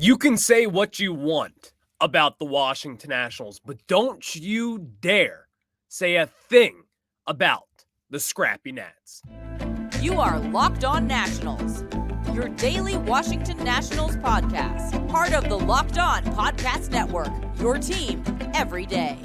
You can say what you want about the Washington Nationals, but don't you dare say a thing about the Scrappy Gnats. You are Locked On Nationals, your daily Washington Nationals podcast, part of the Locked On Podcast Network, your team every day.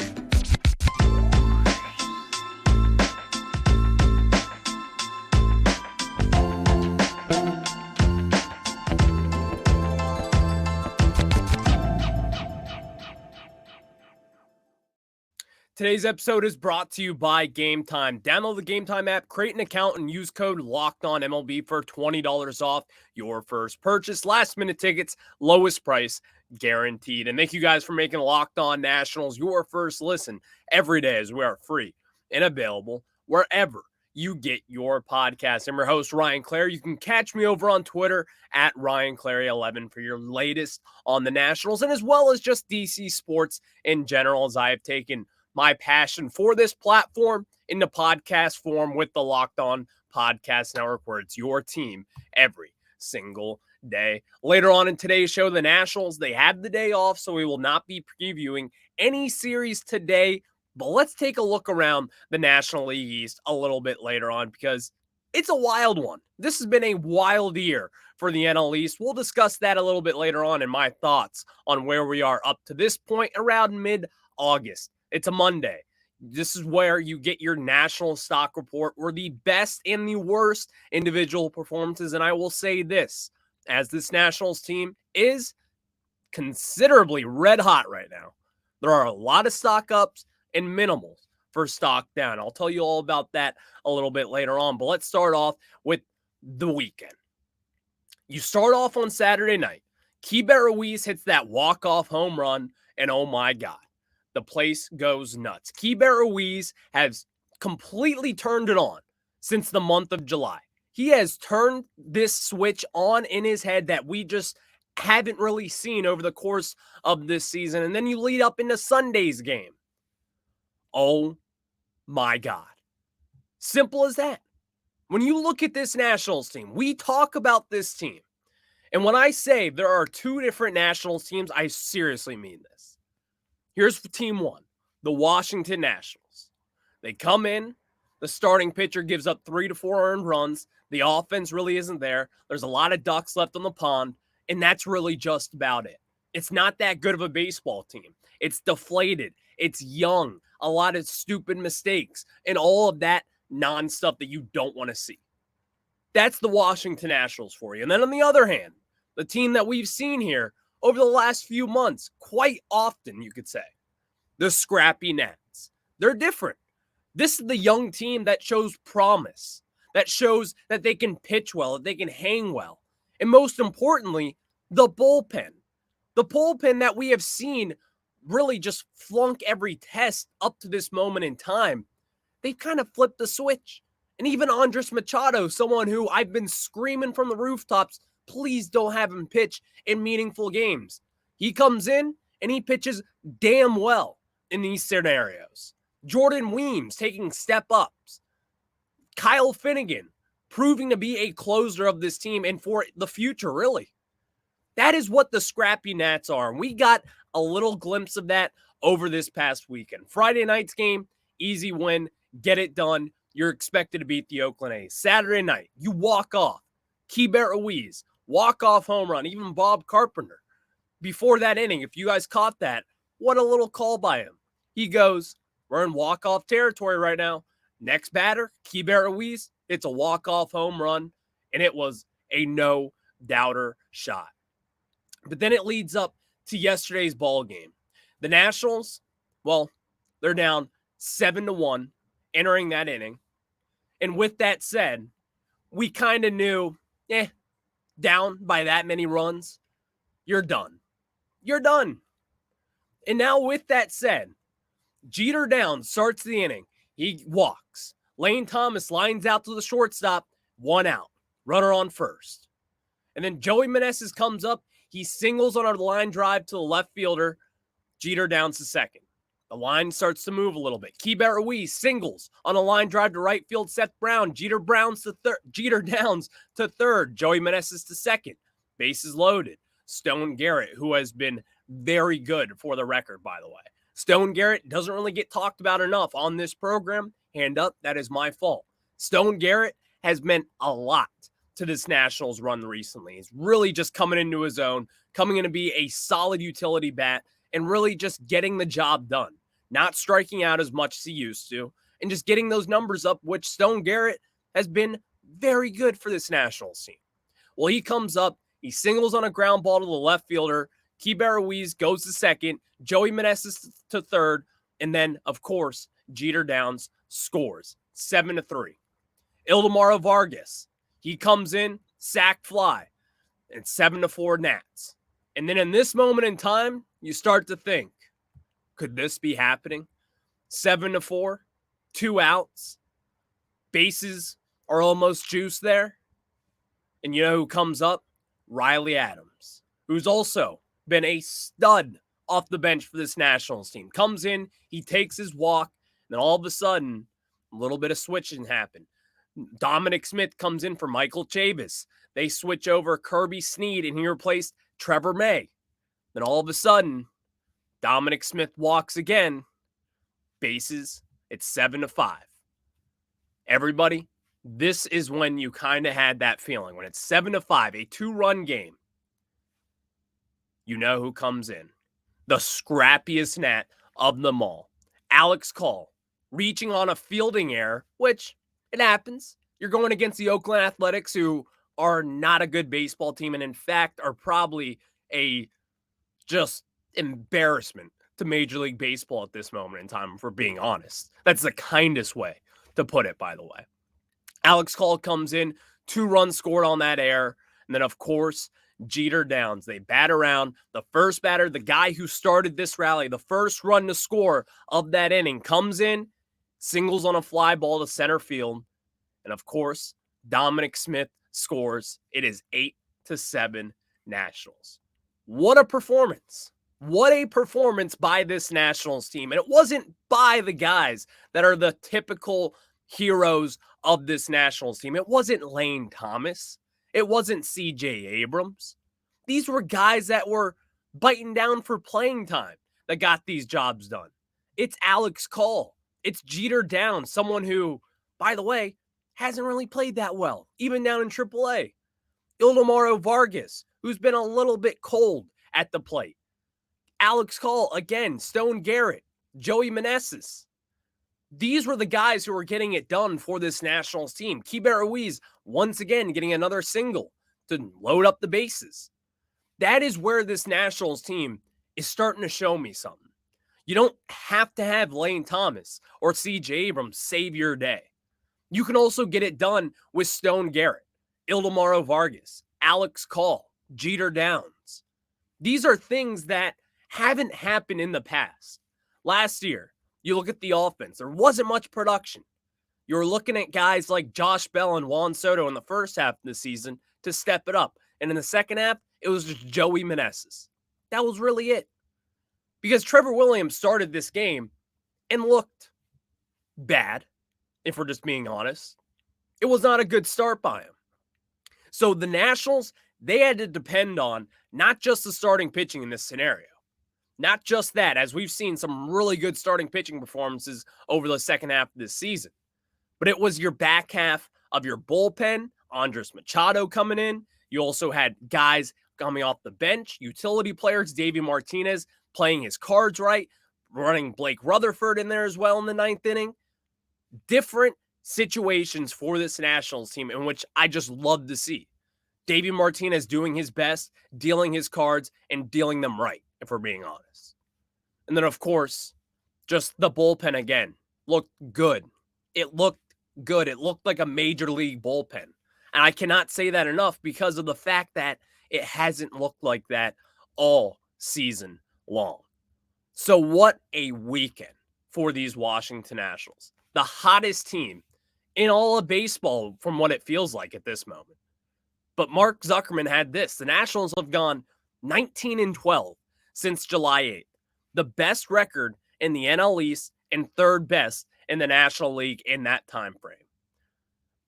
Today's episode is brought to you by Game Time. Download the Game Time app, create an account, and use code LOCKEDONMLB for $20 off your first purchase. Last-minute tickets, lowest price guaranteed. And thank you guys for making Locked On Nationals your first listen every day, as we are free and available wherever you get your podcast. I'm your host, Ryan Clary. You can catch me over on Twitter at RyanClary11 for your latest on the Nationals, and as well as just DC sports in general, as I have taken my passion for this platform into podcast form with the Locked On Podcast Network, where it's your team every single day. Later on in today's show, the Nationals, they have the day off, so we will not be previewing any series today. But let's take a look around the National League East a little bit later on, because it's a wild one. This has been a wild year for the NL East. We'll discuss that a little bit later on in my thoughts on where we are up to this point around mid-August. It's a Monday. This is where you get your national stock report, where the best and the worst individual performances. And I will say this, as this Nationals team is considerably red hot right now, there are a lot of stock ups and minimals for stock down. I'll tell you all about that a little bit later on. But let's start off with the weekend. You start off on Saturday night. Keibert Ruiz hits that walk-off home run, and oh my God, the place goes nuts. Keibert Ruiz has completely turned it on since the month of July. He has turned this switch on in his head that we just haven't really seen over the course of this season. And then you lead up into Sunday's game. Oh my God. Simple as that. When you look at this Nationals team, we talk about this team. And when I say there are two different Nationals teams, I seriously mean this. Here's team one, the Washington Nationals. They come in, the starting pitcher gives up 3 to 4 earned runs. The offense really isn't there. There's a lot of ducks left on the pond, and that's really just about it. It's not that good of a baseball team. It's deflated. It's young. A lot of stupid mistakes, and all of that non-stuff that you don't want to see. That's the Washington Nationals for you. And then on the other hand, the team that we've seen here over the last few months, quite often, you could say, the Scrappy Gnats. They're different. This is the young team that shows promise, that shows that they can pitch well, that they can hang well. And most importantly, the bullpen. The bullpen that we have seen really just flunk every test up to this moment in time. They've kind of flipped the switch. And even Andres Machado, someone who I've been screaming from the rooftops, please don't have him pitch in meaningful games. He comes in and he pitches damn well in these scenarios. Jordan Weems taking step ups. Kyle Finnegan proving to be a closer of this team and for the future, really. That is what the Scrappy Gnats are. And we got a little glimpse of that over this past weekend. Friday night's game, easy win, get it done. You're expected to beat the Oakland A's. Saturday night, you walk off. Keibert Ruiz, walk-off home run, even Bob Carpenter. Before that inning, if you guys caught that, what a little call by him. He goes, we're in walk-off territory right now. Next batter, Keibert Ruiz, it's a walk-off home run, and it was a no-doubter shot. But then it leads up to yesterday's ball game. The Nationals, well, they're down 7-1 entering that inning. And with that said, we kind of knew, down by that many runs, you're done. You're done. And now with that said, Jeter down starts the inning. He walks. Lane Thomas lines out to the shortstop, 1 out. Runner on first. And then Joey Meneses comes up. He singles on a line drive to the left fielder. Jeter downs to second. The line starts to move a little bit. Keibert Ruiz singles on a line drive to right field. Seth Brown. Jeter downs to third. Joey Meneses to second. Bases loaded. Stone Garrett, who has been very good for the record, by the way. Stone Garrett doesn't really get talked about enough on this program. Hand up, that is my fault. Stone Garrett has meant a lot to this Nationals run recently. He's really just coming into his own, coming in to be a solid utility bat, and really just getting the job done. Not striking out as much as he used to, and just getting those numbers up, which Stone Garrett has been very good for this Nationals team. Well, he comes up, he singles on a ground ball to the left fielder. Keibert Ruiz goes to second, Joey Meneses to third, and then, of course, Jeter Downs scores 7-3. Ildemaro Vargas, he comes in, sac fly, and 7-4 Nats. And then in this moment in time, you start to think, could this be happening? 7-4, 2 outs, bases are almost juiced there. And you know who comes up? Riley Adams, who's also been a stud off the bench for this Nationals team. Comes in, he takes his walk, and then all of a sudden, a little bit of switching happened. Dominic Smith comes in for Michael Chavis. They switch over Kirby Snead, and he replaced Trevor May. Then all of a sudden, Dominic Smith walks again. Bases, it's 7-5. Everybody, this is when you kind of had that feeling. When it's 7-5, a 2-run game, you know who comes in. The scrappiest Nat of them all. Alex Call, reaching on a fielding error, which it happens. You're going against the Oakland Athletics, who are not a good baseball team, and in fact are probably a just embarrassment to Major League Baseball at this moment in time, for being honest. That's the kindest way to put it, by the way. Alex Call comes in, 2 runs scored on that error, and then, of course, Jeter Downs. They bat around. The first batter, the guy who started this rally, the first run to score of that inning, comes in, singles on a fly ball to center field. And of course, Dominic Smith scores. It is 8-7 Nationals. What a performance. What a performance by this Nationals team. And it wasn't by the guys that are the typical heroes of this Nationals team. It wasn't Lane Thomas. It wasn't C.J. Abrams. These were guys that were biting down for playing time that got these jobs done. It's Alex Call. It's Jeter Downs, someone who, by the way, hasn't really played that well, even down in AAA. Ildemaro Vargas, who's been a little bit cold at the plate. Alex Call, again, Stone Garrett, Joey Meneses. These were the guys who were getting it done for this Nationals team. Keibert Ruiz, once again, getting another single to load up the bases. That is where this Nationals team is starting to show me something. You don't have to have Lane Thomas or C.J. Abrams save your day. You can also get it done with Stone Garrett, Ildemaro Vargas, Alex Call, Jeter Downs. These are things that haven't happened in the past. Last year, you look at the offense, there wasn't much production. You were looking at guys like Josh Bell and Juan Soto in the first half of the season to step it up. And in the second half, it was just Joey Meneses. That was really it. Because Trevor Williams started this game and looked bad, if we're just being honest. It was not a good start by him. So the Nationals, they had to depend on not just the starting pitching in this scenario. Not just that, as we've seen some really good starting pitching performances over the second half of this season. But it was your back half of your bullpen, Andres Machado coming in. You also had guys coming off the bench, utility players, Davey Martinez playing his cards right, running Blake Rutherford in there as well in the 9th inning. Different situations for this Nationals team in which I just love to see. Davey Martinez doing his best, dealing his cards, and dealing them right, if we're being honest. And then, of course, just the bullpen again looked good. It looked good. It looked like a major league bullpen. And I cannot say that enough because of the fact that it hasn't looked like that all season long. So what a weekend for these Washington Nationals. The hottest team in all of baseball from what it feels like at this moment. But Mark Zuckerman had this. The Nationals have gone 19-12 since July 8th. The best record in the NL East and third best in the National League in that time frame.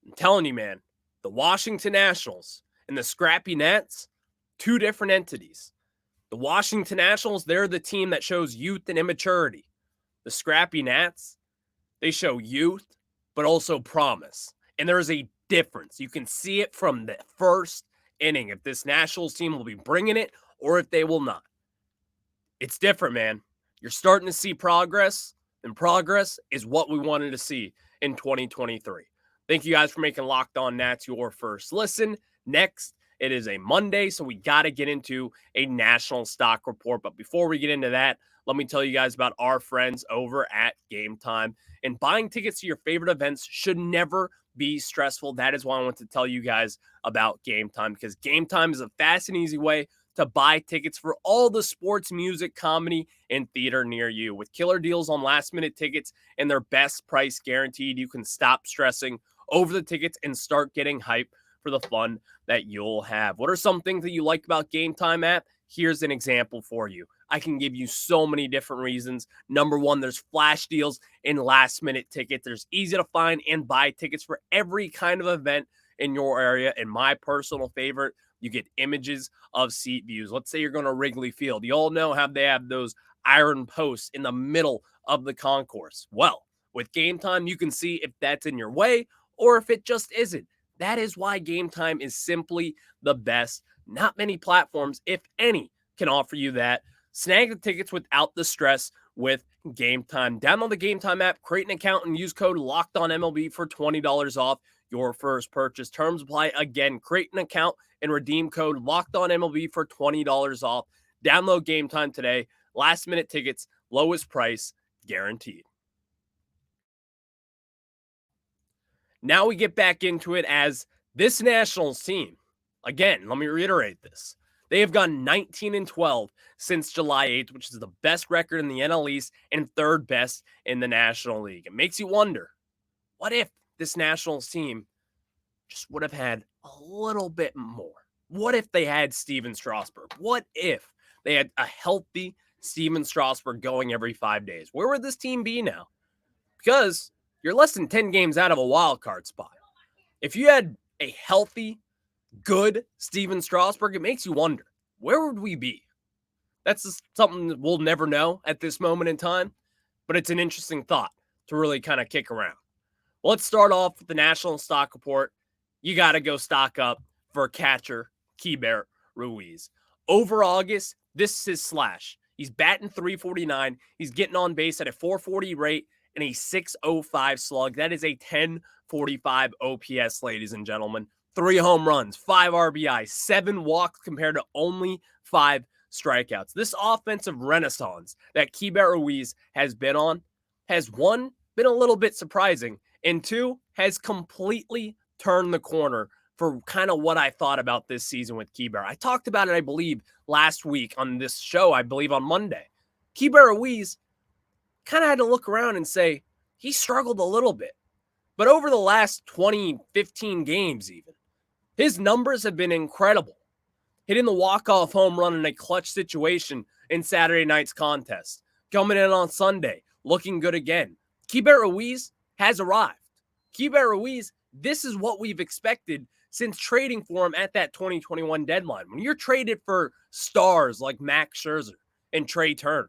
I'm telling you, man, the Washington Nationals and the Scrappy Nats, Two different entities. The Washington Nationals, they're the team that shows youth and immaturity. The Scrappy Nats, they show youth, but also promise. And there's a difference. You can see it from the first inning if this Nationals team will be bringing it or if they will not. It's different, man. You're starting to see progress, and progress is what we wanted to see in 2023. Thank you guys for making Locked On Nats your first listen. Next, it is a Monday, so we got to get into a national stock report. But before we get into that, let me tell you guys about our friends over at Game Time. And buying tickets to your favorite events should never be stressful. That is why I want to tell you guys about Game Time, because Game Time is a fast and easy way to buy tickets for all the sports, music, comedy, and theater near you. With killer deals on last-minute tickets and their best price guaranteed, you can stop stressing over the tickets and start getting hype for the fun that you'll have. What are some things that you like about Game Time app? Here's an example for you. I can give you so many different reasons. Number one, there's flash deals and last-minute tickets. There's easy to find and buy tickets for every kind of event in your area. And my personal favorite, you get images of seat views. Let's say you're going to Wrigley Field. You all know how they have those iron posts in the middle of the concourse. Well, with Game Time, you can see if that's in your way or if it just isn't. That is why Game Time is simply the best. Not many platforms, if any, can offer you that. Snag the tickets without the stress with Game Time. Download the Game Time app, create an account, and use code LOCKEDONMLB for $20 off your first purchase. Terms apply. Again, create an account and redeem code LOCKEDONMLB for $20 off. Download Game Time today. Last minute tickets, lowest price, guaranteed. Now we get back into it as this Nationals team. Again, let me reiterate this. They have gone 19-12 since July 8th, which is the best record in the NL East and third best in the National League. It makes you wonder, what if this Nationals team just would have had a little bit more? What if they had Steven Strasburg? What if they had a healthy Steven Strasburg going every 5 days? Where would this team be now? Because you're less than 10 games out of a wild card spot. If you had a healthy, good Steven Strasburg, it makes you wonder, where would we be? That's just something that we'll never know at this moment in time, but it's an interesting thought to really kind of kick around. Well, let's start off with the National Stock Report. You got to go stock up for catcher Keibert Ruiz. Over August, this is his slash. He's batting .349. He's getting on base at a .440 rate and a .605 slug. That is a .1045 OPS, ladies and gentlemen. 3 home runs, 5 RBIs, 7 walks compared to only 5 strikeouts. This offensive renaissance that Keibert Ruiz has been on has, 1, been a little bit surprising, and 2, has completely turned the corner for kind of what I thought about this season with Keibert. I talked about it, I believe, last week on this show, I believe on Monday. Keibert Ruiz kind of had to look around and say he struggled a little bit. But over the last 20, 15 games even, his numbers have been incredible. Hitting the walk-off home run in a clutch situation in Saturday night's contest. Coming in on Sunday, looking good again. Keibert Ruiz has arrived. Keibert Ruiz, this is what we've expected since trading for him at that 2021 deadline. When you're traded for stars like Max Scherzer and Trey Turner,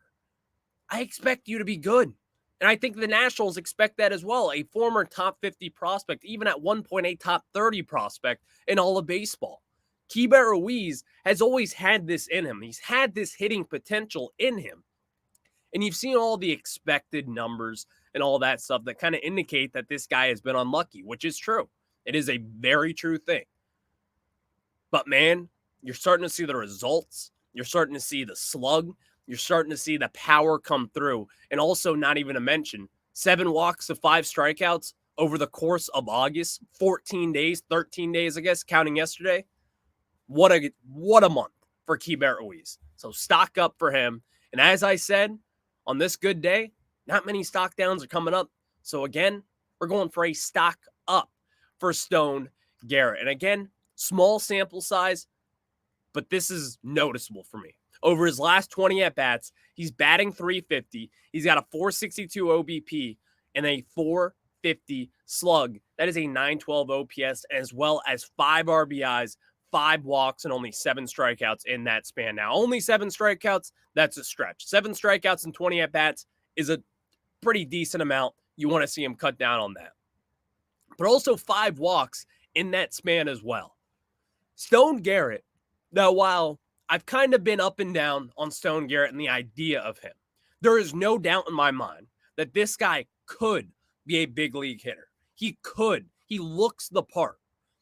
I expect you to be good. And I think the Nationals expect that as well. A former top 50 prospect, even at one point a top 30 prospect in all of baseball. Keibert Ruiz has always had this in him. He's had this hitting potential in him. And you've seen all the expected numbers and all that stuff that kind of indicate that this guy has been unlucky, which is true. It is a very true thing. But man, you're starting to see the results. You're starting to see the slug. You're starting to see the power come through. And also, not even to mention, 7 walks to 5 strikeouts over the course of August, 14 days, 13 days, I guess, counting yesterday. What a month for Keibert Ruiz. So stock up for him. And as I said, on this good day, not many stock downs are coming up. So again, we're going for a stock up for Stone Garrett. And again, small sample size, but this is noticeable for me. Over his last 20 at-bats, he's batting .350. He's got a .462 OBP and a .450 slug. That is a .912 OPS, as well as 5 RBIs, 5 walks and only 7 strikeouts in that span. Now, only 7 strikeouts, that's a stretch. 7 strikeouts and 20 at-bats is a pretty decent amount. You want to see him cut down on that. But also 5 walks in that span as well. Stone Garrett, now while I've kind of been up and down on Stone Garrett and the idea of him, there is no doubt in my mind that this guy could be a big league hitter. He could. He looks the part.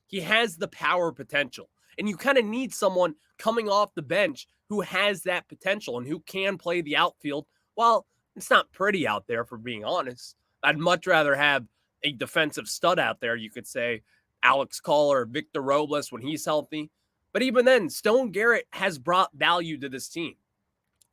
He has the power potential. And you kind of need someone coming off the bench who has that potential and who can play the outfield. Well, it's not pretty out there, for being honest. I'd much rather have a defensive stud out there, you could say, Alex Collar, Victor Robles when he's healthy. But even then, Stone Garrett has brought value to this team.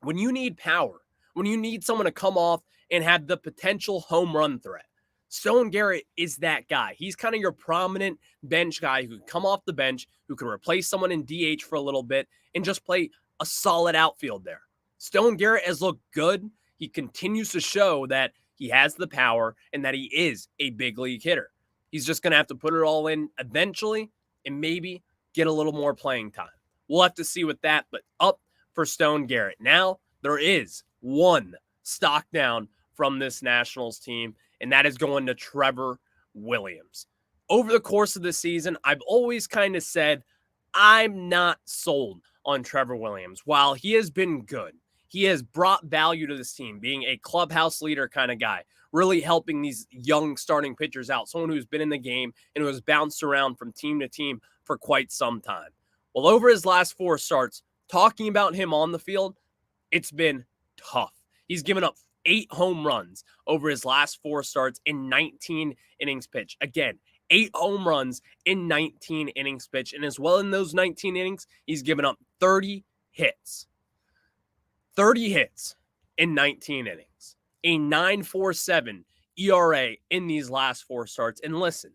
When you need power, when you need someone to come off and have the potential home run threat, Stone Garrett is that guy. He's kind of your prominent bench guy who can come off the bench, who can replace someone in DH for a little bit and just play a solid outfield there. Stone Garrett has looked good. He continues to show that he has the power and that he is a big league hitter. He's just going to have to put it all in eventually and maybe get a little more playing time. We'll have to see with that, but up for Stone Garrett. Now, there is one stock down from this Nationals team, and that is going to Trevor Williams. Over the course of the season, I've always kind of said I'm not sold on Trevor Williams. While he has been good, he has brought value to this team, being a clubhouse leader kind of guy, really helping these young starting pitchers out, someone who's been in the game and who has bounced around from team to team for quite some time. Well, over his last 4 starts, talking about him on the field, it's been tough. He's given up 8 home runs over his last 4 starts in 19 innings pitched. Again, 8 home runs in 19 innings pitched. And as well in those 19 innings, he's given up 30 hits. 30 hits in 19 innings. A 9.47 ERA in these last 4 starts. And listen,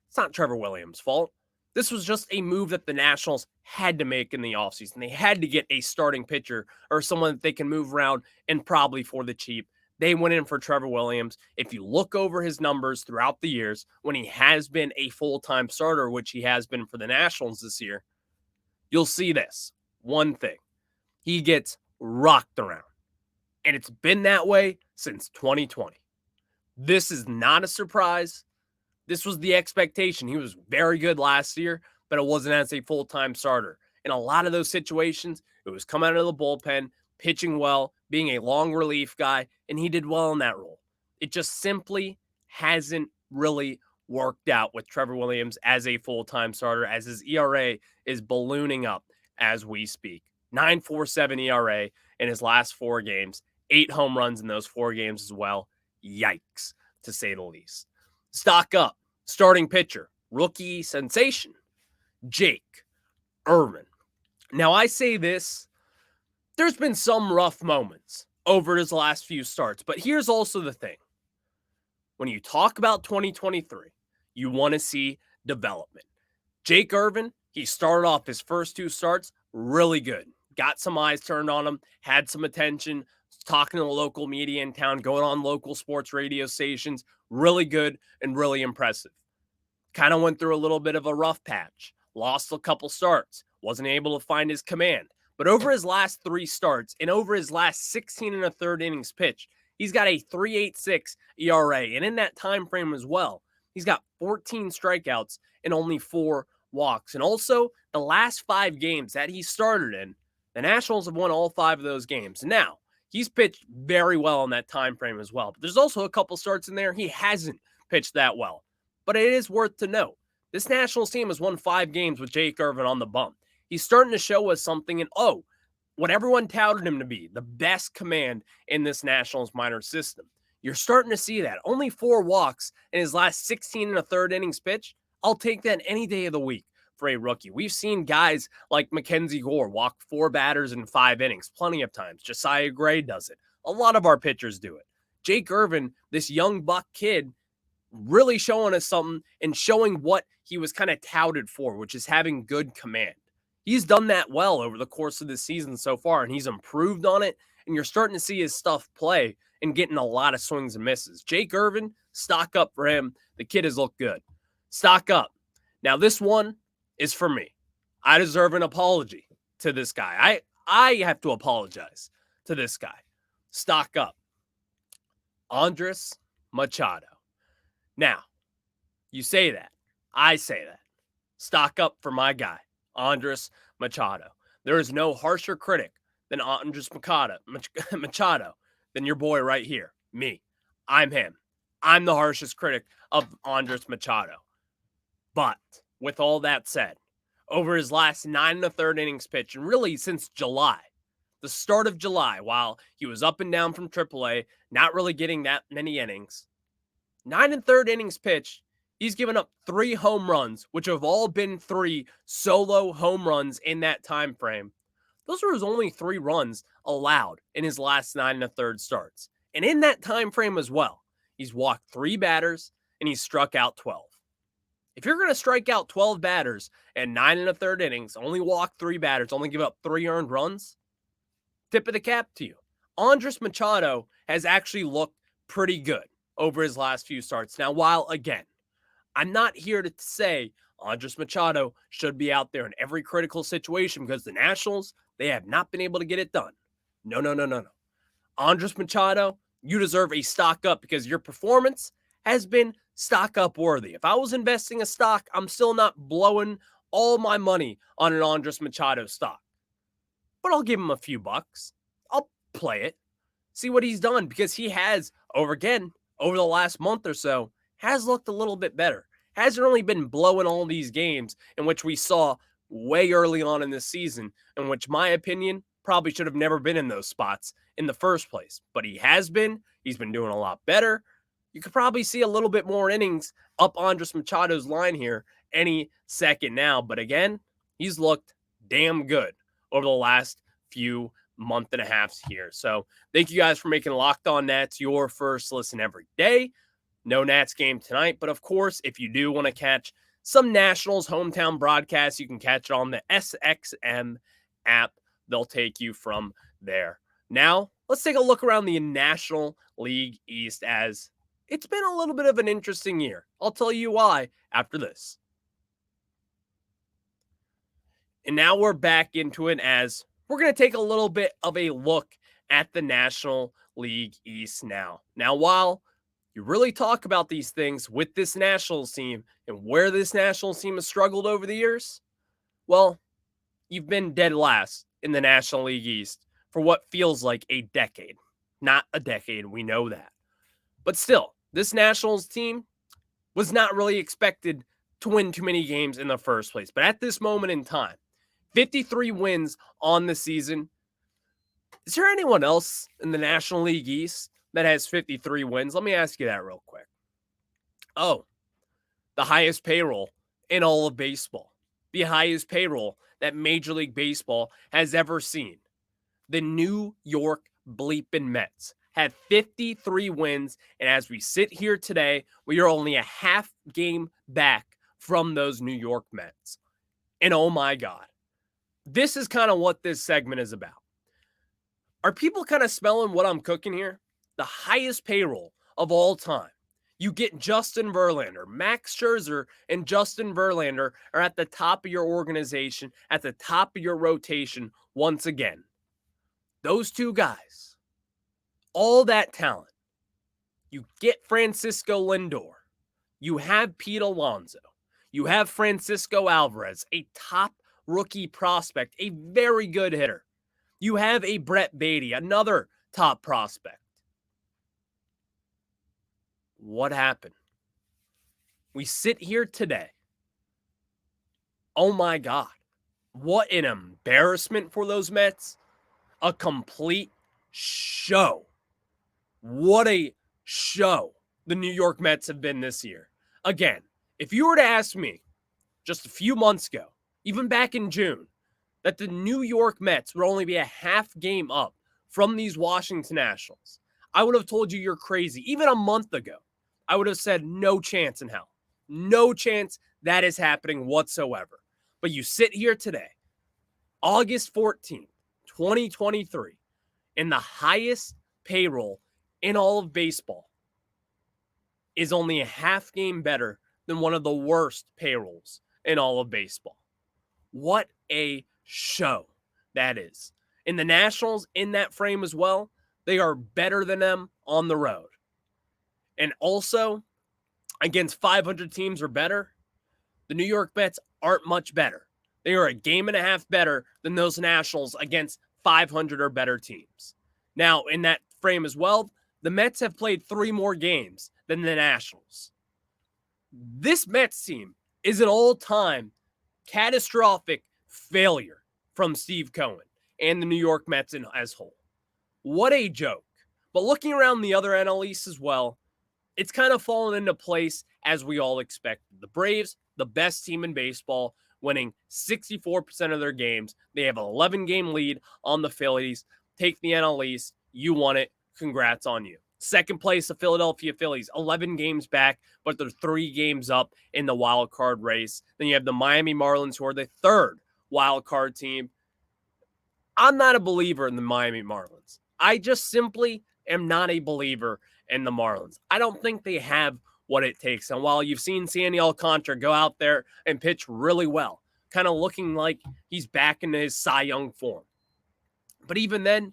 it's not Trevor Williams' fault. This was just a move that the Nationals had to make in the offseason. They had to get a starting pitcher or someone that they can move around, and probably for the cheap. They went in for Trevor Williams. If you look over his numbers throughout the years, when he has been a full-time starter, which he has been for the Nationals this year, you'll see this. One thing. He gets rocked around. And it's been that way since 2020. This is not a surprise. This was the expectation. He was very good last year, but it wasn't as a full-time starter. In a lot of those situations, it was coming out of the bullpen, pitching well, being a long relief guy, and he did well in that role. It just simply hasn't really worked out with Trevor Williams as a full-time starter, as his ERA is ballooning up as we speak. 9.47 ERA in his last 4 games, 8 home runs in those 4 games as well. Yikes, to say the least. Stock up, starting pitcher, rookie sensation, Jake Irvin. Now, I say this, there's been some rough moments over his last few starts, but here's also the thing. When you talk about 2023, you want to see development. Jake Irvin, he started off his first 2 starts really good. Got some eyes turned on him, had some attention, talking to the local media in town, going on local sports radio stations. Really good and really impressive. Kind of went through a little bit of a rough patch. Lost a couple starts. Wasn't able to find his command. But over his last 3 starts and over his last 16 1/3 innings pitched, he's got a 3.86 ERA. And in that time frame as well, he's got 14 strikeouts and only 4 walks. And also, the last 5 games that he started in, the Nationals have won all 5 of those games. Now, he's pitched very well in that time frame as well. But there's also a couple starts in there he hasn't pitched that well. But it is worth to note, this Nationals team has won 5 games with Jake Irvin on the bump. He's starting to show us something, and what everyone touted him to be, the best command in this Nationals minor system. You're starting to see that. Only 4 walks in his last 16 1/3 innings pitched. I'll take that any day of the week for a rookie. We've seen guys like Mackenzie Gore walk 4 batters in 5 innings plenty of times. Josiah Gray does it. A lot of our pitchers do it. Jake Irvin, this young buck kid, really showing us something and showing what he was kind of touted for, which is having good command. He's done that well over the course of the season so far, and he's improved on it, and you're starting to see his stuff play and getting a lot of swings and misses. Jake Irvin, stock up for him. The kid has looked good. Stock up. Now, this one is for me. I deserve an apology to this guy. I have to apologize to this guy. Stock up. Andres Machado. Now, you say that. I say that. Stock up for my guy, Andres Machado. There is no harsher critic than Andres Machado than your boy right here, me. I'm him. I'm the harshest critic of Andres Machado. But with all that said, over his last 9 1/3 innings pitch, and really since July, the start of July, while he was up and down from AAA, not really getting that many innings, 9 1/3 innings pitched, he's given up 3 home runs, which have all been 3 solo home runs in that time frame. Those were his only 3 runs allowed in his last 9 1/3 starts. And in that time frame as well, he's walked 3 batters and he's struck out 12. If you're going to strike out 12 batters in 9 1/3 innings, only walk 3 batters, only give up 3 earned runs, tip of the cap to you. Andres Machado has actually looked pretty good over his last few starts. Now, while again, I'm not here to say Andres Machado should be out there in every critical situation because the Nationals, they have not been able to get it done. No. Andres Machado, you deserve a stock up because your performance has been stock up worthy. If I was investing a stock, I'm still not blowing all my money on an Andres Machado stock. But I'll give him a few bucks. I'll play it. See what he's done because he has, over the last month or so, has looked a little bit better. Hasn't really been blowing all these games in which we saw way early on in this season, in which my opinion probably should have never been in those spots in the first place. But he has been. He's been doing a lot better. You could probably see a little bit more innings up Andres Machado's line here any second now. But again, he's looked damn good over the last few month and a half here. So thank you guys for making Locked On Nats your first listen every day. No Nats game tonight, but of course, if you do want to catch some Nationals hometown broadcasts, you can catch it on the SXM app. They'll take you from there. Now, let's take a look around the National League East as it's been a little bit of an interesting year. I'll tell you why after this. And now we're back into it as we're going to take a little bit of a look at the National League East now. Now, while you really talk about these things with this Nationals team and where this Nationals team has struggled over the years, well, you've been dead last in the National League East for what feels like a decade. Not a decade, we know that. But still, this Nationals team was not really expected to win too many games in the first place. But at this moment in time, 53 wins on the season. Is there anyone else in the National League East that has 53 wins? Let me ask you that real quick. Oh, the highest payroll in all of baseball. The highest payroll that Major League Baseball has ever seen. The New York bleeping Mets had 53 wins, and as we sit here today, we are only a half game back from those New York Mets. And oh my God, this is kind of what this segment is about. Are people kind of smelling what I'm cooking here? The highest payroll of all time. You get Justin Verlander, Max Scherzer, and Justin Verlander are at the top of your organization, at the top of your rotation once again. Those two guys, all that talent. You get Francisco Lindor. You have Pete Alonso. You have Francisco Alvarez, a top rookie prospect, a very good hitter. You have a Brett Beatty, another top prospect. What happened? We sit here today. Oh my God. What an embarrassment for those Mets. A complete show. What a show the New York Mets have been this year. Again, if you were to ask me just a few months ago, even back in June, that the New York Mets would only be a half game up from these Washington Nationals, I would have told you you're crazy. Even a month ago, I would have said no chance in hell. No chance that is happening whatsoever. But you sit here today, August 14th, 2023, and the highest payroll in all of baseball is only a half game better than one of the worst payrolls in all of baseball. What a show that is. In the Nationals, in that frame as well, they are better than them on the road. And also, against 500 teams or better, the New York Mets aren't much better. They are a game and a half better than those Nationals against 500 or better teams. Now, in that frame as well, the Mets have played 3 more games than the Nationals. This Mets team is an all-time catastrophic failure from Steve Cohen and the New York Mets as whole. What a joke. But looking around the other NL East as well, it's kind of fallen into place as we all expected. The Braves, the best team in baseball, winning 64% of their games. They have an 11-game lead on the Phillies. Take the NL East. You won it. Congrats on you. Second place, the Philadelphia Phillies, 11 games back, but they're 3 games up in the wild card race. Then you have the Miami Marlins, who are the 3rd wild card team. I'm not a believer in the Miami Marlins. I just simply am not a believer in the Marlins. I don't think they have what it takes. And while you've seen Sandy Alcantara go out there and pitch really well, kind of looking like he's back into his Cy Young form. But even then,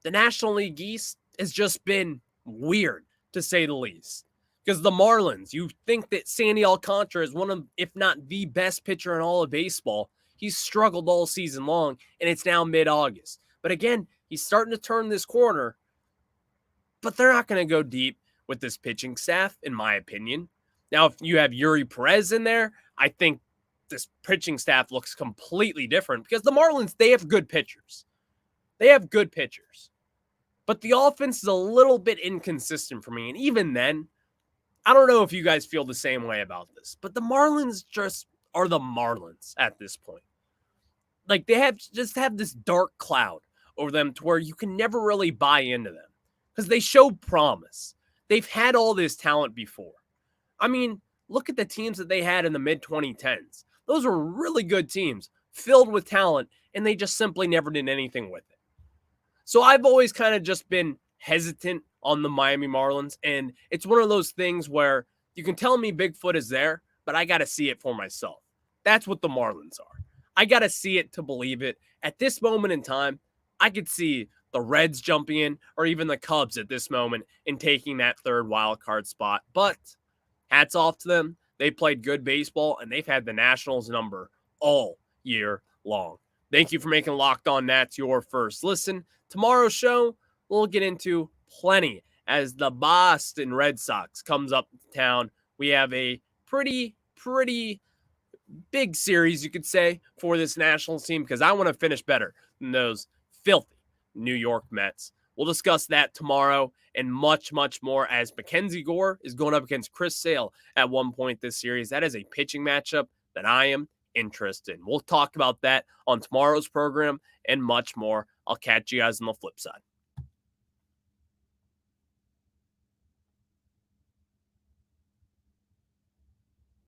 the National League East has just been weird, to say the least. Because the Marlins, you think that Sandy Alcantara is one of, if not the best pitcher in all of baseball. He's struggled all season long, and it's now mid-August. But again, he's starting to turn this corner. But they're not going to go deep with this pitching staff, in my opinion. Now, if you have Yuri Perez in there, I think this pitching staff looks completely different because the Marlins, they have good pitchers. They have good pitchers. But the offense is a little bit inconsistent for me. And even then, I don't know if you guys feel the same way about this, but the Marlins just are the Marlins at this point. Like, they have this dark cloud over them to where you can never really buy into them because they show promise. They've had all this talent before. I mean, look at the teams that they had in the mid-2010s. Those were really good teams, filled with talent, and they just simply never did anything with it. So I've always kind of just been hesitant on the Miami Marlins, and it's one of those things where you can tell me Bigfoot is there, but I got to see it for myself. That's what the Marlins are. I got to see it to believe it. At this moment in time, I could see the Reds jumping in, or even the Cubs at this moment and taking that 3rd wild card spot. But hats off to them. They played good baseball, and they've had the Nationals number all year long. Thank you for making Locked On Nats your first listen. Tomorrow's show, we'll get into plenty as the Boston Red Sox comes up to town. We have a pretty big series, you could say, for this Nationals team because I want to finish better than those filthy New York Mets. We'll discuss that tomorrow and much more as Mackenzie Gore is going up against Chris Sale at one point this series. That is a pitching matchup that I am interested in. We'll talk about that on tomorrow's program and much more. I'll catch you guys on the flip side.